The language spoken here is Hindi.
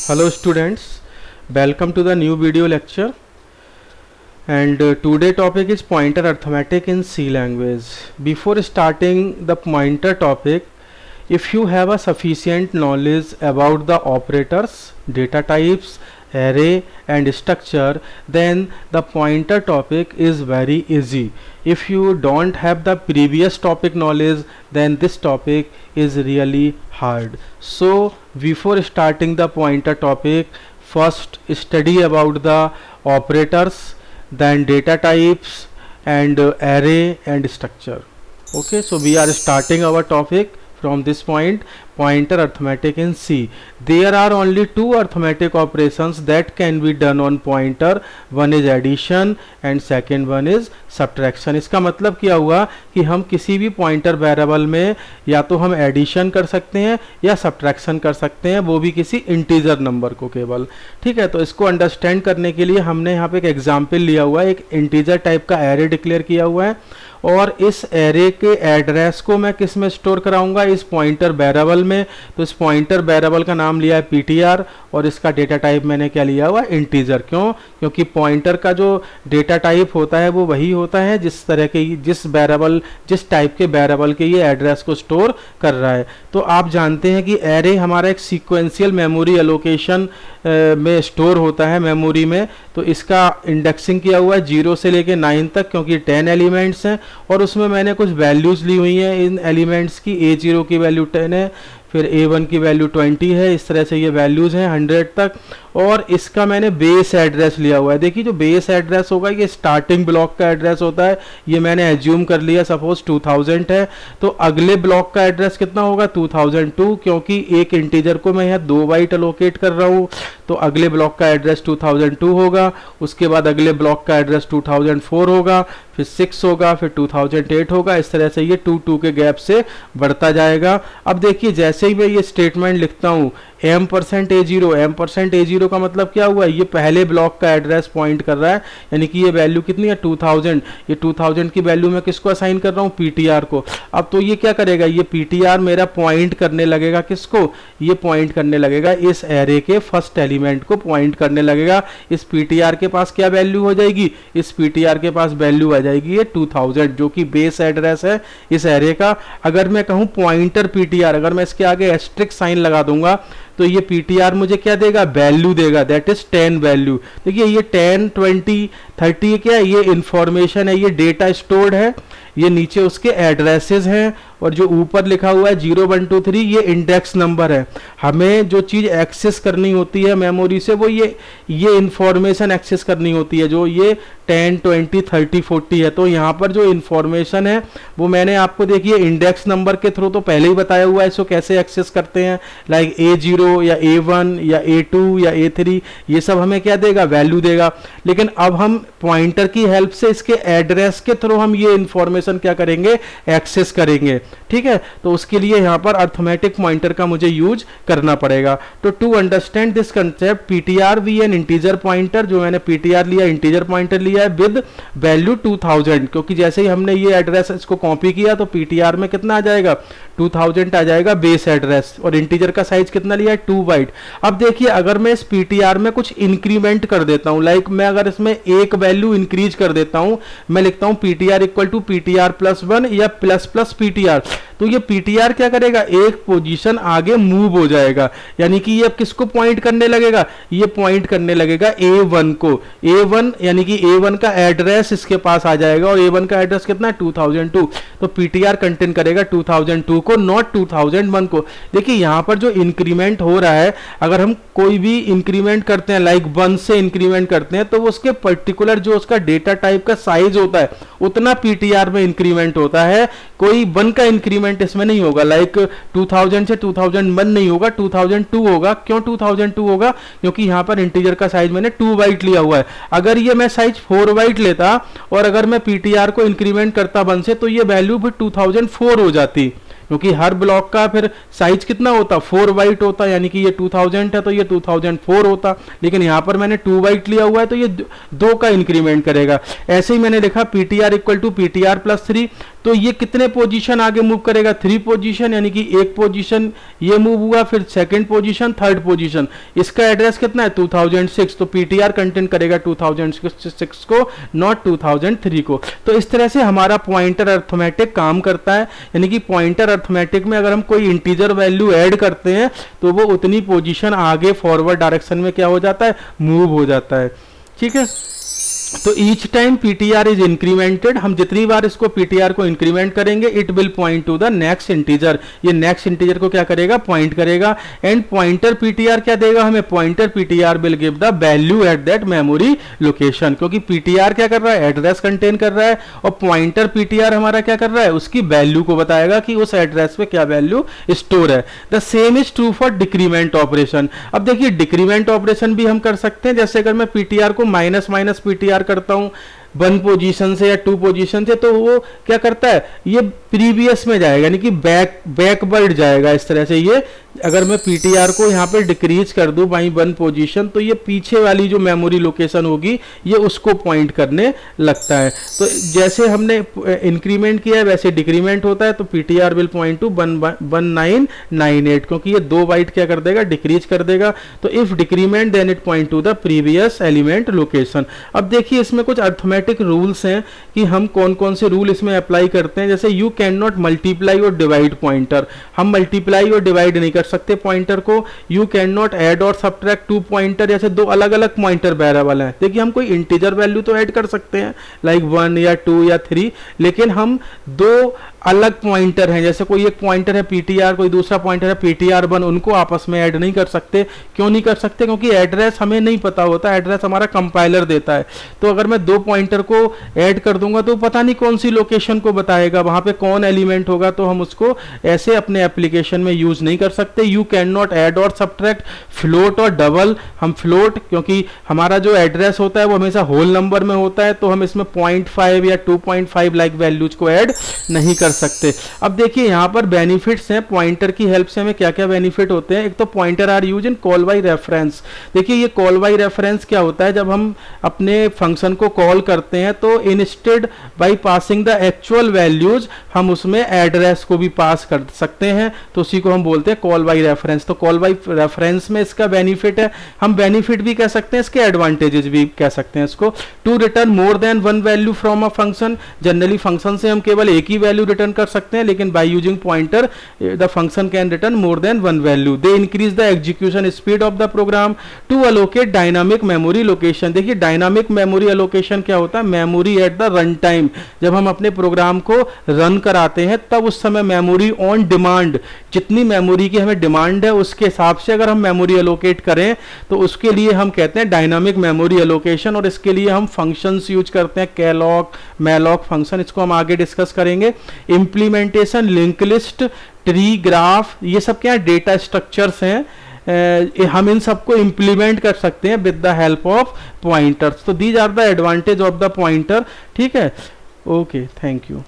Hello students, welcome to the new video lecture. And today topic is pointer arithmetic in C language. Before starting the pointer topic, if you have a sufficient knowledge about the operators, data types, array and structure, then the pointer topic is very easy. If you don't have the previous topic knowledge, then this topic is really hard. So before starting the pointer topic, first study about the operators, then data types and array and structure. Okay, so we are starting our topic from this point, pointer arithmetic in C. There are only two arithmetic operations that can be done on pointer. One is addition and second one is subtraction. इसका मतलब क्या हुआ कि हम किसी भी पॉइंटर वेरिएबल में या तो हम एडिशन कर सकते हैं या सब्ट्रैक्शन कर सकते हैं, वो भी किसी इंटीजर नंबर को केवल. ठीक है, तो इसको अंडरस्टैंड करने के लिए हमने यहाँ पे एक एग्जाम्पल लिया हुआ है. एक इंटीजर टाइप का एरे डिक्लेयर किया हुआ है और इस एरे के एड्रेस को मैं किस में स्टोर कराऊंगा, इस पॉइंटर वेरिएबल में. तो इस पॉइंटर वेरिएबल का नाम लिया है पीटीआर और इसका डेटा टाइप मैंने क्या लिया हुआ, इंटीजर. क्यों? क्योंकि पॉइंटर का जो डेटा टाइप होता है वो वही होता है जिस तरह के जिस वेरिएबल जिस टाइप के वेरिएबल के ये एड्रेस को स्टोर कर रहा है. तो आप जानते हैं कि एरे हमारा एक सीक्वेंशियल मेमोरी एलोकेशन में स्टोर होता है मेमोरी में. तो इसका इंडेक्सिंग किया हुआ है 0 से लेके 9 तक, क्योंकि 10 एलिमेंट्स हैं और उसमें मैंने कुछ वैल्यूज़ ली हुई हैं इन एलिमेंट्स की. A0 की वैल्यू 10 है, फिर A1 की वैल्यू 20 है. इस तरह से ये वैल्यूज़ हैं 100 तक. और इसका मैंने बेस एड्रेस लिया हुआ है. देखिए, जो बेस एड्रेस होगा ये स्टार्टिंग ब्लॉक का एड्रेस होता है. ये मैंने एज्यूम कर लिया, सपोज 2000 है. तो अगले ब्लॉक का एड्रेस कितना होगा, 2002, क्योंकि एक इंटीजर को मैं यहाँ 2 बाइट अलोकेट कर रहा हूँ. तो अगले ब्लॉक का एड्रेस 2002 होगा. उसके बाद अगले ब्लॉक का एड्रेस 2004 होगा, फिर 6 होगा, फिर 2008 होगा. इस तरह से ये 2 के गैप से बढ़ता जाएगा. अब देखिए, जैसे ही मैं ये स्टेटमेंट लिखता हूँ m%A0 का मतलब क्या हुआ, ये पहले ब्लॉक का एड्रेस पॉइंट कर रहा है, यानी कि ये वैल्यू कितनी है, 2000. ये 2000 की वैल्यू मैं किसको असाइन कर रहा हूँ, पीटीआर को. अब तो ये क्या करेगा, ये पीटीआर मेरा पॉइंट करने लगेगा किसको, ये पॉइंट करने लगेगा इस एरे के फर्स्ट एलिमेंट को पॉइंट करने लगेगा. इस पीटीआर के पास क्या वैल्यू हो जाएगी, इस पीटीआर के पास वैल्यू आ जाएगी ये 2000, जो कि बेस एड्रेस है इस एरे का. अगर मैं कहूँ पॉइंटर पीटीआर, अगर मैं इसके आगे एस्ट्रिक साइन लगा दूंगा तो ये पीटीआर मुझे क्या देगा, वैल्यू देगा, दैट इज 10 वैल्यू. देखिए, ये 10, 20, 30 क्या है, ये इंफॉर्मेशन है, ये डेटा स्टोर्ड है. ये नीचे उसके एड्रेसेस हैं और जो ऊपर लिखा हुआ है 0, 1, 2, 3 ये इंडेक्स नंबर है. हमें जो चीज़ एक्सेस करनी होती है मेमोरी से वो ये इंफॉर्मेशन एक्सेस करनी होती है, जो ये 10, 20, 30, 40 है. तो यहाँ पर जो इंफॉर्मेशन है वो मैंने आपको देखिए इंडेक्स नंबर के थ्रू तो पहले ही बताया हुआ है इसको कैसे एक्सेस करते हैं. लाइक A0 या A1 या A2 या A3, ये सब हमें क्या देगा, वैल्यू देगा. लेकिन अब हम पॉइंटर की हेल्प से इसके एड्रेस के थ्रू हम ये इंफॉर्मेशन क्या करेंगे, एक्सेस करेंगे. ठीक है, तो उसके लिए यहाँ पर अर्थमेटिक पॉइंटर का मुझे यूज करना पड़ेगा. तो to understand this concept, PTR be an integer pointer, जो मैंने पीटीआर लिया इंटीजर पॉइंटर लिया है विद वैल्यू 2000, क्योंकि जैसे ही हमने ये एड्रेस इसको कॉपी किया तो पीटीआर में कितना आ जाएगा, 2000 आ जाएगा बेस एड्रेस. और इंटीजर का साइज कितना लिया है, 2 बाइट. अब देखिए, अगर मैं इस पीटीआर में कुछ इंक्रीमेंट कर देता हूं, लाइक मैं अगर इसमें एक वैल्यू इंक्रीज कर देता हूं, मैं लिखता हूं PTR equal to PTR plus 1 या प्लस प्लस पीटीआर, तो ये पीटीआर क्या करेगा, एक पोजीशन आगे मूव हो जाएगा. यानी कि ये अब किसको पॉइंट करने लगेगा, ये पॉइंट करने लगेगा A1 को. A1 यानी कि A1 का एड्रेस इसके पास आ जाएगा और A1 का एड्रेस कितना है, 2002. तो पीटीआर कंटेन करेगा 2002 को, नॉट 2001 को. देखिए, यहाँ पर जो इंक्रीमेंट हो रहा है, अगर हम कोई भी इंक्रीमेंट करते हैं लाइक 1 से इंक्रीमेंट करते हैं, तो उसके पर्टिकुलर जो उसका डेटा टाइप का साइज होता है उतना पीटीआर में इंक्रीमेंट होता है. कोई 1 का इंक्रीमेंट इसमें नहीं होगा, लाइक 2000 से 2001 नहीं होगा, 2002 होगा. क्यों 2002 होगा, क्योंकि यहाँ पर इंटीजर का साइज मैंने 2 बाइट लिया हुआ है. अगर ये मैं साइज 4 बाइट लेता और अगर मैं पीटीआर को इंक्रीमेंट करता 1 से, तो ये वैल्यू भी 2004 हो जाती, क्योंकि हर ब्लॉक का फिर साइज कितना होता, 4 बाइट होता, यानी कि ये 2000 है तो ये 2004 होता. लेकिन यहाँ पर मैंने 2 बाइट लिया हुआ है तो ये 2 का इंक्रीमेंट करेगा. ऐसे ही मैंने लिखा PTR equal to PTR plus 3, तो ये कितने पोजीशन आगे मूव करेगा, 3 पोजीशन, यानी कि एक पोजीशन ये मूव हुआ, फिर सेकंड पोजीशन, थर्ड पोजीशन। इसका एड्रेस कितना है 2006, तो पीटीआर कंटेन करेगा 2006 को, नॉट 2003 को। तो इस तरह से हमारा पॉइंटर अर्थमेटिक काम करता है, यानी कि पॉइंटर अर्थमेटिक में अगर हम कोई इंटीजर वैल्यू ऐड करते हैं तो वो उतनी पोजीशन आगे फॉरवर्ड डायरेक्शन में क्या हो जाता है, मूव हो जाता है। ठीक है, तो each time PTR is incremented, हम जितनी बार इसको पीटीआर को इंक्रीमेंट करेंगे it will point to the next integer, ये नेक्स्ट इंटीजर को क्या करेगा, पॉइंट करेगा। एंड पॉइंटर पीटीआर क्या देगा हमें, pointer PTR will give the value at that memory location, क्योंकि पीटीआर क्या कर रहा है, एड्रेस कंटेन कर रहा है, और पॉइंटर पीटीआर हमारा क्या कर रहा है, उसकी वैल्यू को बताएगा कि उस एड्रेस पे क्या वैल्यू स्टोर है। The same is true for decrement operation. अब देखिए डिक्रीमेंट ऑपरेशन भी हम कर सकते हैं, जैसे अगर मैं पीटीआर को माइनस माइनस पीटीआर करता हूं 1 पोजीशन से या 2 पोजीशन से, तो वो क्या करता है, ये प्रीवियस में जाएगा, यानी कि बैकवर्ड जाएगा। इस तरह से ये अगर मैं पीटीआर को यहाँ पे डिक्रीज कर दूं बाई 1 पोजीशन, तो ये पीछे वाली जो मेमोरी लोकेशन होगी ये उसको पॉइंट करने लगता है। तो जैसे हमने इंक्रीमेंट किया है वैसे डिक्रीमेंट होता है, तो पीटीआर विल पॉइंट टू 1998, क्योंकि ये 2 बाइट क्या कर देगा, डिक्रीज कर देगा। तो if decrement then it point to the previous element location. अब देखिए इसमें कुछ अर्थमेटिक रूल्स हैं कि हम कौन कौन से रूल इसमें अप्लाई करते हैं। जैसे यू कैन नॉट मल्टीप्लाई और डिवाइड पॉइंटर, हम मल्टीप्लाई और डिवाइड नहीं कर सकते पॉइंटर को। यू कैन नॉट ऐड और सब्ट्रैक्ट 2 पॉइंटर, जैसे 2 अलग अलग पॉइंटर वेरिएबल हैं। देखिए हम कोई इंटीजर वैल्यू तो ऐड कर सकते हैं लाइक 1 या 2 या 3, लेकिन हम 2 अलग पॉइंटर हैं, जैसे कोई एक पॉइंटर है पीटीआर, कोई दूसरा पॉइंटर है पीटीआर1, उनको आपस में ऐड नहीं कर सकते। क्यों नहीं कर सकते, क्योंकि एड्रेस हमें नहीं पता होता, एड्रेस हमारा कंपाइलर देता है। तो अगर मैं 2 पॉइंटर को ऐड कर दूंगा तो पता नहीं कौन सी लोकेशन को बताएगा, वहां पे कौन एलिमेंट होगा, तो हम उसको ऐसे अपने एप्लीकेशन में यूज नहीं कर सकते। यू कैन नॉट ऐड और सब्ट्रैक्ट फ्लोट और डबल, हम फ्लोट, क्योंकि हमारा जो एड्रेस होता है वो हमेशा होल नंबर में होता है, तो हम इसमें 0.5 या 2.5 लाइक वैल्यूज को ऐड नहीं कर सकते। अब देखिए यहाँ पर बेनिफिट्स हैं, पॉइंटर की हेल्प से हमें क्या क्या बेनिफिट होते हैं। एक तो pointer are use in call by reference. देखिए ये कॉल बाई रेफरेंस क्या होता है, जब हम अपने फंक्शन को कॉल करते हैं तो instead by passing the actual values हम उसमें एड्रेस को भी पास कर सकते हैं, तो उसी को हम बोलते हैं कॉल बाई रेफरेंस। तो कॉल बाई रेफरेंस में इसका बेनिफिट है, हम बेनिफिट भी कह सकते हैं, इसके एडवांटेजेस भी कह सकते हैं इसको। To return more than 1 value from a function, generally function से हम केवल एक ही वैल्यू रिटर्न कर सकते हैं, लेकिन by using pointer the function can return more than 1 value. They increase the execution speed of the program. To allocate dynamic memory location. देखिए डायनामिक मेमोरी अलोकेशन क्या होता है, memory at the run time, जब हम अपने प्रोग्राम को रन कराते हैं तब उस समय मेमोरी ऑन डिमांड, जितनी मेमोरी की हमें डिमांड है उसके हिसाब से अगर हम मेमोरी अलोकेट करें तो उसके लिए हम कहते हैं डायनामिक मेमोरी अलोकेशन। और इसके लिए हम फंक्शंस यूज करते हैं, कैलॉक, मैलॉक फंक्शन, इसको हम आगे डिस्कस करेंगे। Implementation, link list, tree, graph, ये सब क्या है, डेटा स्ट्रक्चर्स हैं, हम इन सबको इंप्लीमेंट कर सकते हैं with the help of pointers. तो these are the advantage of the pointer. ठीक है, ओके, थैंक यू।